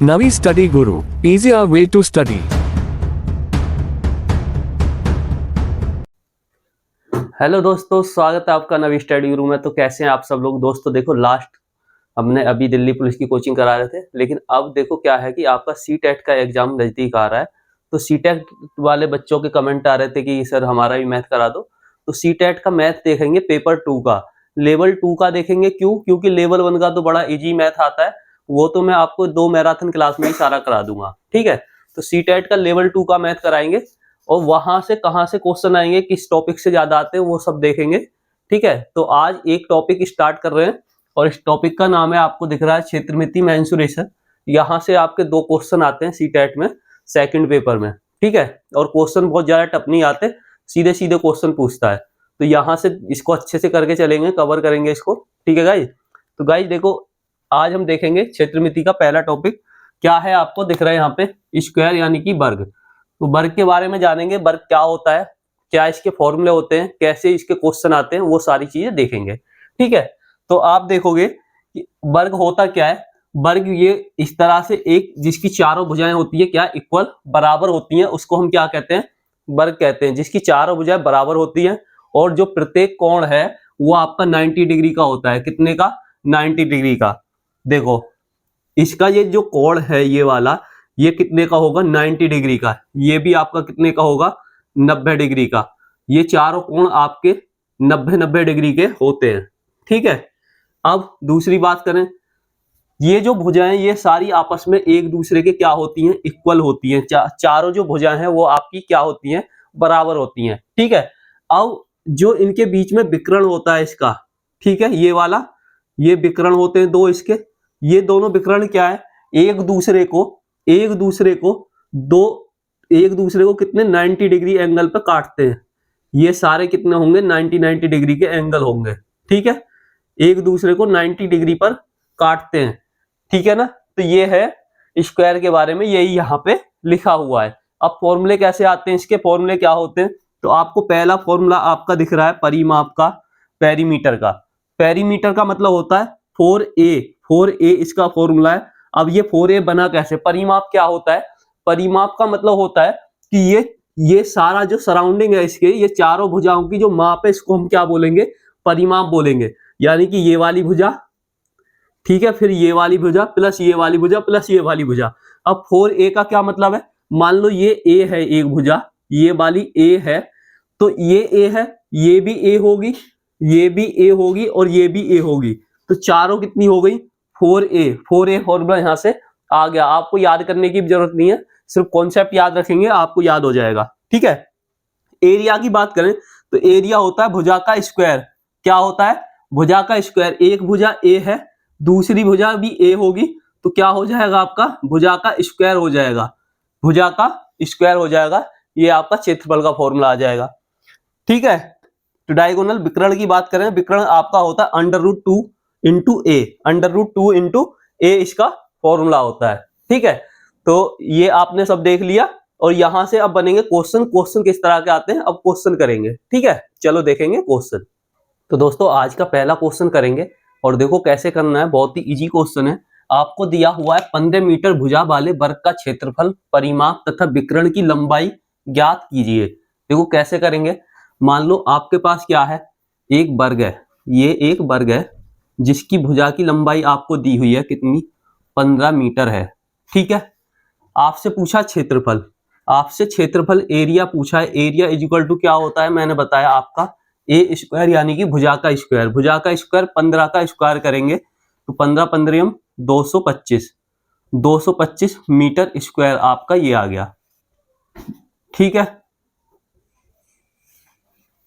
Navi Study Guru, easier way to study. Hello दोस्तों, स्वागत है आपका नवी स्टडी गुरु में। तो कैसे हैं आप सब लोग। दोस्तों देखो, लास्ट हमने अभी दिल्ली पुलिस की कोचिंग करा रहे थे, लेकिन अब देखो क्या है कि आपका सीटेट का एग्जाम नजदीक आ रहा है। तो सीटेट वाले बच्चों के कमेंट आ रहे थे कि सर हमारा भी मैथ करा दो। तो सीटेट का मैथ देखेंगे, पेपर 2 का, लेवल 2 का देखेंगे। क्यों? क्योंकि लेवल 1 का तो बड़ा इजी मैथ आता है, वो तो मैं आपको 2 मैराथन क्लास में ही सारा करा दूंगा। ठीक है, तो सीटेट का लेवल 2 का मैथ कराएंगे और वहां से कहां से क्वेश्चन आएंगे, किस टॉपिक से ज्यादा आते हैं, वो सब देखेंगे। ठीक है, तो आज एक टॉपिक स्टार्ट कर रहे हैं और इस टॉपिक का नाम है, आपको दिख रहा है, क्षेत्रमिति मेंसुरेशन। यहाँ से आपके 2 क्वेश्चन आते हैं सीटेट में, सेकंड पेपर में। ठीक है, और क्वेश्चन बहुत ज्यादा टफ नहीं आते, सीधे सीधे क्वेश्चन पूछता है। तो यहाँ से इसको अच्छे से करके चलेंगे, कवर करेंगे इसको। ठीक है गाइज, तो गाइज देखो, आज हम देखेंगे क्षेत्रमिति का पहला टॉपिक क्या है। आपको दिख रहा है यहाँ पे स्क्वायर यानी कि वर्ग। तो वर्ग के बारे में जानेंगे, वर्ग क्या होता है, क्या इसके फॉर्मूले होते हैं, कैसे इसके क्वेश्चन आते हैं, वो सारी चीजें देखेंगे। ठीक है, तो आप देखोगे कि वर्ग होता क्या है। वर्ग ये इस तरह से एक जिसकी चारों भुजाएं होती है क्या, इक्वल, बराबर होती हैं, उसको हम क्या कहते हैं, वर्ग कहते हैं। जिसकी चारों भुजाएं बराबर होती हैं और जो प्रत्येक कोण है वो आपका 90 डिग्री का होता है। कितने का? 90 डिग्री का। देखो इसका ये जो कोण है ये वाला, ये कितने का होगा? 90 डिग्री का। ये भी आपका कितने का होगा? 90 डिग्री का। ये चारों कोण आपके 90-90 डिग्री के होते हैं। ठीक है, अब दूसरी बात करें, ये जो भुजाएं ये सारी आपस में एक दूसरे के क्या होती हैं? इक्वल होती हैं। चारों जो भुजाएं हैं वो आपकी क्या होती हैं? बराबर होती हैं। ठीक है, अब जो इनके बीच में विकर्ण होता है इसका, ठीक है, ये वाला, ये विकर्ण होते हैं 2 इसके। ये दोनों विकर्ण क्या है? एक दूसरे को एक दूसरे को कितने 90 डिग्री एंगल पर काटते हैं। ये सारे कितने होंगे? 90 डिग्री के एंगल होंगे। ठीक है, एक दूसरे को 90 डिग्री पर काटते हैं। ठीक है ना, तो ये है स्क्वायर के बारे में, यही यहाँ पे लिखा हुआ है। अब फॉर्मूले कैसे आते हैं, इसके फॉर्मूले क्या होते हैं? तो आपको पहला फॉर्मूला आपका दिख रहा है परिमाप का, पेरीमीटर का। पेरीमीटर का मतलब होता है 4a इसका फॉर्मूला है। अब ये 4a बना कैसे? परिमाप क्या होता है? परिमाप का मतलब होता है कि ये सारा जो सराउंडिंग है इसके, ये चारों भुजाओं की जो माप है, इसको हम क्या बोलेंगे? परिमाप बोलेंगे। यानी कि ये वाली भुजा, ठीक है, फिर ये वाली भुजा प्लस ये वाली भुजा प्लस ये वाली भुजा। अब 4a का क्या मतलब है? मान लो ये a है एक भुजा, ये वाली a है, तो ये a है, ये भी a होगी, ये भी a होगी और ये भी a होगी। तो चारों कितनी हो गई? 4a फॉर्मूला यहां से आ गया। आपको याद करने की जरूरत नहीं है, सिर्फ कॉन्सेप्ट याद रखेंगे, आपको याद हो जाएगा। ठीक है, एरिया की बात करें तो एरिया होता है भुजा का स्क्वायर। क्या होता है? भुजा का स्क्वायर। एक भुजा a है, दूसरी भुजा भी a होगी, तो क्या हो जाएगा आपका? भुजा का स्क्वायर हो जाएगा, भुजा का स्क्वायर हो जाएगा। ये आपका क्षेत्रफल का फॉर्मूला आ जाएगा। ठीक है, तो डायगोनल विकर्ण की बात करें, विकर्ण आपका होता है √2 इंटू ए, √2 इंटू ए इसका फॉर्मूला होता है। ठीक है, तो ये आपने सब देख लिया और यहां से अब बनेंगे क्वेश्चन। क्वेश्चन किस तरह के आते हैं, अब क्वेश्चन करेंगे। ठीक है, चलो देखेंगे क्वेश्चन। तो दोस्तों आज का पहला क्वेश्चन करेंगे और देखो कैसे करना है, बहुत ही इजी क्वेश्चन है। आपको दिया हुआ है 15 मीटर भुजा वाले वर्ग का क्षेत्रफल, परिमाप तथा विकर्ण की लंबाई ज्ञात कीजिए। देखो कैसे करेंगे। मान लो आपके पास क्या है, एक वर्ग है, ये एक वर्ग है जिसकी भुजा की लंबाई आपको दी हुई है कितनी? 15 मीटर है। ठीक है, आपसे पूछा क्षेत्रफल, आपसे क्षेत्रफल एरिया पूछा है। एरिया इज इक्वल टू क्या होता है? मैंने बताया आपका ए स्क्वायर यानी कि भुजा का स्क्वायर। भुजा का स्क्वायर 15 का स्क्वायर करेंगे तो 15 15 225, 225 मीटर स्क्वायर आपका ये आ गया। ठीक है,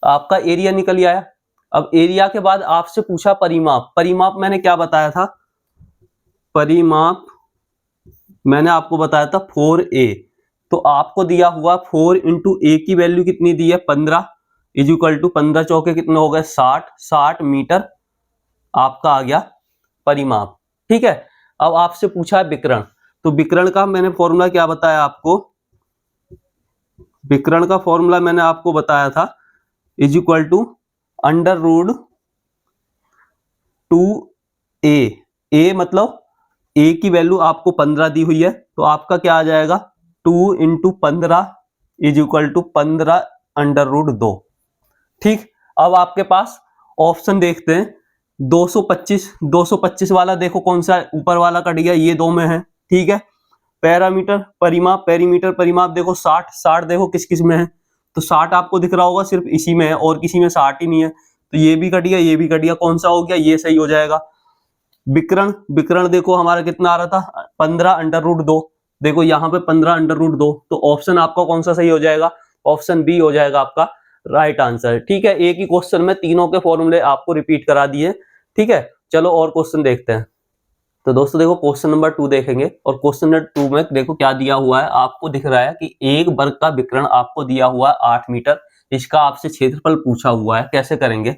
आपका एरिया निकल आया। अब एरिया के बाद आपसे पूछा परिमाप। परिमाप मैंने क्या बताया था? परिमाप मैंने आपको बताया था 4a। तो आपको दिया हुआ 4 इंटू ए की वैल्यू कितनी दी है? 15 इज इक्वल टू 15 चौके कितने हो गए? 60 मीटर आपका आ गया परिमाप। ठीक है, अब आपसे पूछा है विकर्ण। तो विकर्ण का मैंने फॉर्मूला क्या बताया आपको? विकर्ण का फॉर्मूला मैंने आपको बताया था is equal to √2a। a मतलब ए की वैल्यू आपको 15 दी हुई है, तो आपका क्या आ जाएगा 2 into 15 is equal to 15 under root 2। ठीक, अब आपके पास ऑप्शन देखते हैं 225 वाला देखो कौन सा है, ऊपर वाला कट गया, ये दो में है। ठीक है, पैरामीटर परिमाप, पेरीमीटर परिमाप देखो 60 देखो किस किस में है, तो 60 आपको दिख रहा होगा सिर्फ इसी में है और किसी में 60 ही नहीं है, तो ये भी कट गया, ये भी कट गया, कौन सा हो गया, ये सही हो जाएगा। विकर्ण देखो हमारा कितना आ रहा था 15 अंडर रूट 2, देखो यहाँ पे 15 अंडर रूट 2, तो ऑप्शन आपका कौन सा सही हो जाएगा, ऑप्शन बी हो जाएगा आपका राइट आंसर। ठीक है, एक ही क्वेश्चन में तीनों के फॉर्मूले आपको रिपीट करा दिए। ठीक है, चलो और क्वेश्चन देखते हैं। तो दोस्तों देखो क्वेश्चन नंबर 2 देखेंगे, और क्वेश्चन नंबर 2 में देखो क्या दिया हुआ है, आपको दिख रहा है कि एक वर्ग का विकर्ण आपको दिया हुआ है 8 मीटर, इसका आपसे क्षेत्रफल पूछा हुआ है, कैसे करेंगे।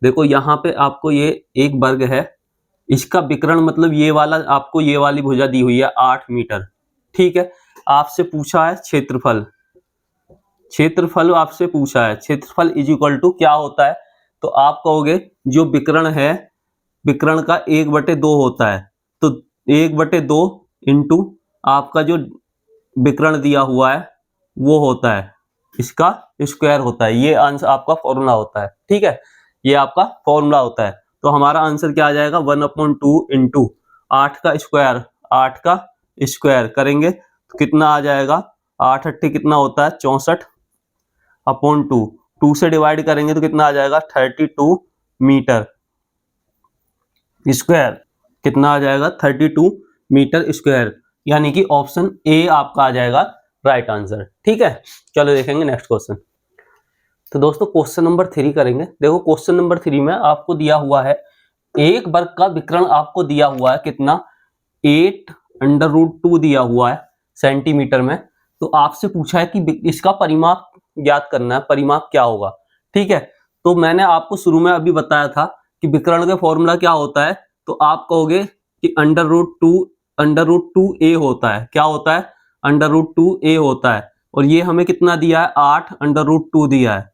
देखो यहाँ पे आपको ये एक वर्ग है, इसका विकर्ण मतलब ये वाला, आपको ये वाली भुजा दी हुई है 8 मीटर। ठीक है, आपसे पूछा है क्षेत्रफल, क्षेत्रफल आपसे पूछा है, क्षेत्रफल इज इक्वल टू क्या होता है, तो आप कहोगे जो विकर्ण है, विकर्ण का 1/2 होता है, तो 1/2 इंटू आपका जो विकर्ण दिया हुआ है वो होता है, इसका स्क्वायर होता है, ये आंसर आपका फॉर्मूला होता है। ठीक है, ये आपका फॉर्मूला होता है, तो हमारा आंसर क्या आ जाएगा 1/2 इंटू 8 का स्क्वायर, 8 का स्क्वायर करेंगे तो कितना आ जाएगा, 8 8 कितना होता है 64/2, 2 से डिवाइड करेंगे तो कितना आ जाएगा 32 मीटर स्क्वायर, कितना आ जाएगा 32 मीटर स्क्वायर, यानी कि ऑप्शन ए आपका आ जाएगा राइट आंसर। ठीक है, चलो देखेंगे नेक्स्ट क्वेश्चन। तो दोस्तों क्वेश्चन नंबर 3 करेंगे। देखो क्वेश्चन नंबर 3 में आपको दिया हुआ है एक वर्ग का विकर्ण, आपको दिया हुआ है कितना 8√2 दिया हुआ है सेंटीमीटर में, तो आपसे पूछा है कि इसका परिमाप ज्ञात करना है, परिमाप क्या होगा। ठीक है, तो मैंने आपको शुरू में अभी बताया था कि विकर्ण का फॉर्मूला क्या होता है, तो आप कहोगे कि √2 a होता है, क्या होता है √2 a होता है, और ये हमें कितना दिया है 8√2 दिया है।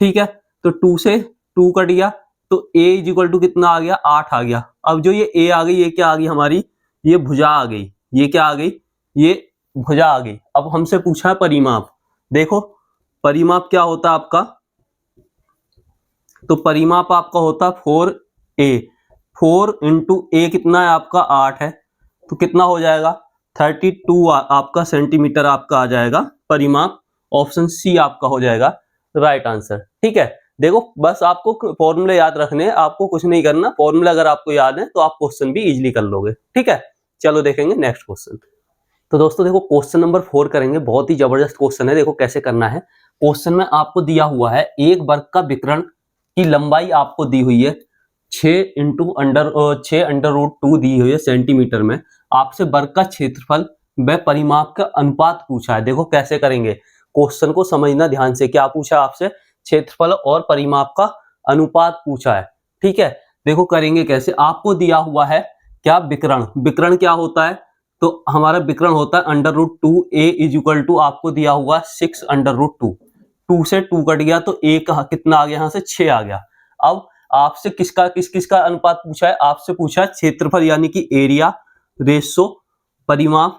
ठीक है, तो 2 से 2 कट गया, तो a इज इक्वल टू कितना आ गया 8 आ गया। अब जो ये a आ गई, ये क्या आ गई हमारी, ये भुजा आ गई, ये क्या आ गई, ये भुजा आ गई। अब हमसे पूछा है परिमाप, देखो परिमाप क्या होता है आपका, तो परिमाप आपका होता है 4a, 4 इंटू a कितना है आपका 8 है, तो कितना हो जाएगा 32 आपका सेंटीमीटर आपका आ जाएगा परिमाप, ऑप्शन सी आपका हो जाएगा राइट आंसर। ठीक है, देखो बस आपको फॉर्मूले याद रखने हैं, आपको कुछ नहीं करना, फॉर्मूला अगर आपको याद है तो आप क्वेश्चन भी इजीली कर लोगे। ठीक है, चलो देखेंगे नेक्स्ट क्वेश्चन। तो दोस्तों देखो क्वेश्चन नंबर 4 करेंगे, बहुत ही जबरदस्त क्वेश्चन है। देखो कैसे करना है, क्वेश्चन में आपको दिया हुआ है एक वर्ग का विकर्ण की लंबाई आपको दी हुई है 6 √2 दी हुई है सेंटीमीटर में, आपसे वर्ग का क्षेत्रफल व परिमाप का अनुपात पूछा है। देखो कैसे करेंगे, क्वेश्चन को समझना ध्यान से, क्या पूछा है आपसे, क्षेत्रफल और परिमाप का अनुपात पूछा है। ठीक है, देखो करेंगे कैसे, आपको दिया हुआ है क्या विकर्ण, विकर्ण क्या होता है, तो हमारा विकर्ण होता है √2a इज इक्वल टू आपको दिया हुआ 6√2, 2 से 2 कट गया तो a का कितना आ गया, यहाँ से 6 आ गया। अब आपसे किसका अनुपात पूछा है, आपसे पूछा है क्षेत्रफल यानी कि एरिया रेशो परिमाप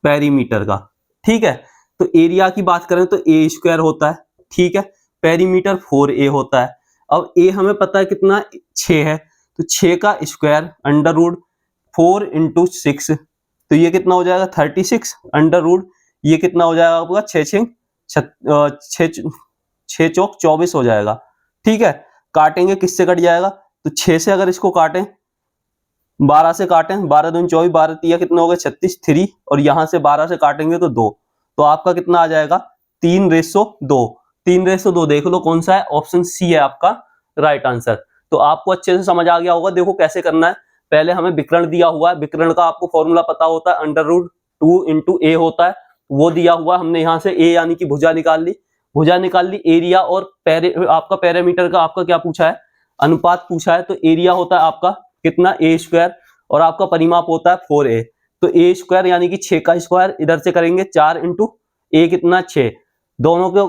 पेरीमीटर का। ठीक है, तो एरिया की बात करें तो a स्क्वायर होता है, ठीक है, पेरीमीटर 4a होता है। अब a हमें पता है कितना 6 है, तो 6 का स्क्वायर √4 इंटू 6, तो ये कितना हो जाएगा 36 √ ये कितना हो जाएगा आपका 6 चौक 24 हो जाएगा। ठीक है, काटेंगे किससे कट जाएगा, तो 6 से अगर इसको काटें, 12 से काटें, 12 दूनी 24, 12 तिया कितना हो गया 36, 3, और यहां से 12 से काटेंगे तो 2, तो आपका कितना आ जाएगा 3:2, 3:2 देख लो कौन सा है, ऑप्शन सी है आपका राइट आंसर। तो आपको अच्छे से समझ आ गया होगा। देखो कैसे करना है, पहले हमें विकर्ण दिया हुआ है, विकर्ण का आपको फॉर्मूला पता होता है √2 इंटू a होता है, वो दिया हुआ, हमने यहाँ से a यानी कि भुजा निकाल ली, भुजा निकाल ली, एरिया और आपका पैरामीटर का आपका क्या पूछा है, अनुपात पूछा है, तो एरिया होता है आपका कितना a स्क्वायर, और आपका परिमाप होता है 4a, तो a स्क्वायर यानी कि 6 का स्क्वायर इधर से करेंगे 4 इंटू a कितना 6, दोनों को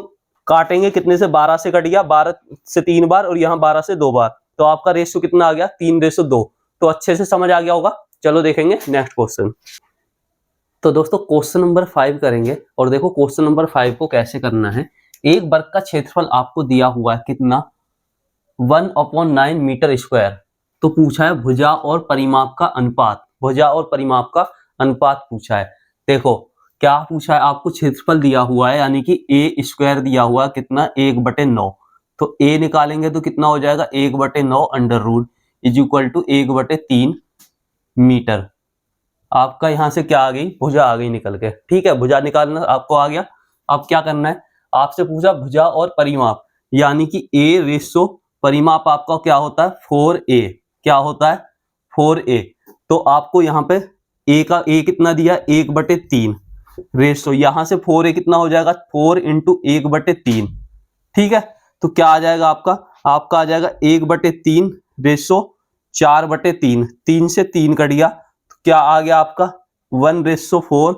काटेंगे कितने से, 12 से कट गया, 12 से 3 बार और यहाँ 12 से 2 बार, तो आपका रेशियो कितना आ गया 3:2, तो अच्छे से समझ आ गया होगा। चलो देखेंगे नेक्स्ट क्वेश्चन। तो दोस्तों क्वेश्चन नंबर 5 करेंगे और देखो क्वेश्चन नंबर 5 को कैसे करना है। एक वर्ग का क्षेत्रफल आपको दिया हुआ है कितना, 1/9 मीटर स्क्वायर। तो पूछा है भुजा और परिमाप का अनुपात, भुजा और परिमाप का अनुपात पूछा है। देखो क्या पूछा है, आपको क्षेत्रफल दिया हुआ है यानी कि ए स्क्वायर दिया हुआ है कितना, 1/9। तो ए निकालेंगे तो कितना हो जाएगा, 1/9 under root is equal to 1/3 metre. आपका यहां से क्या आ गई, भुजा आ गई निकल के। ठीक है, भुजा निकालना आपको आ गया। अब क्या करना है, आपसे पूछा भुजा और परिमाप, यानी कि ए रेशो परिमाप आपका क्या होता है 4a, क्या होता है 4a। तो आपको यहाँ पे a का a कितना दिया, 1/3 रेशो, यहां से 4a कितना हो जाएगा 4 इंटू 1/3। ठीक है, तो क्या आ जाएगा आपका आ जाएगा 1/3 रेशो 4/3, 3 से 3 कट गया, तो क्या आ गया आपका 1/4।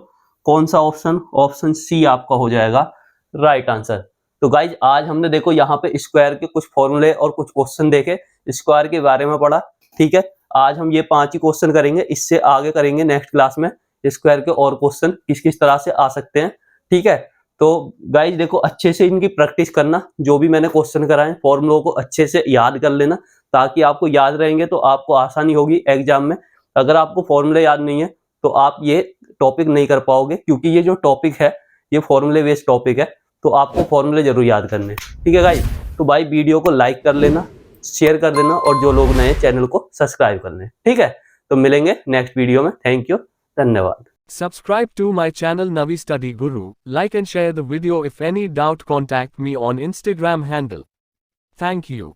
कौन सा ऑप्शन, ऑप्शन सी आपका हो जाएगा राइट आंसर। तो गाइज आज हमने देखो यहाँ पे स्क्वायर के कुछ फॉर्मूले और कुछ क्वेश्चन देखे, स्क्वायर के बारे में पढ़ा। ठीक है, आज हम ये 5 ही क्वेश्चन करेंगे, इससे आगे करेंगे नेक्स्ट क्लास में स्क्वायर के और क्वेश्चन किस किस तरह से आ सकते हैं। ठीक है, तो गाइज देखो अच्छे से इनकी प्रैक्टिस करना, जो भी मैंने क्वेश्चन कराए फॉर्मूलों को अच्छे से याद कर लेना, ताकि आपको याद रहेंगे तो आपको आसानी होगी एग्जाम में। अगर आपको फॉर्मूले याद नहीं है तो आप ये टॉपिक नहीं कर पाओगे, क्योंकि ये जो टॉपिक है ये फॉर्मूले बेस्ड टॉपिक है, तो आपको फॉर्मूले जरूर याद करने। ठीक है गाइज, तो भाई वीडियो को लाइक कर लेना, शेयर कर देना, और जो लोग नए चैनल को सब्सक्राइब कर लें। ठीक है, तो मिलेंगे नेक्स्ट वीडियो में। थैंक यू, धन्यवाद। Subscribe to my channel Navi Study Guru. Like and share the video. If any doubt, contact me on Instagram handle. Thank you.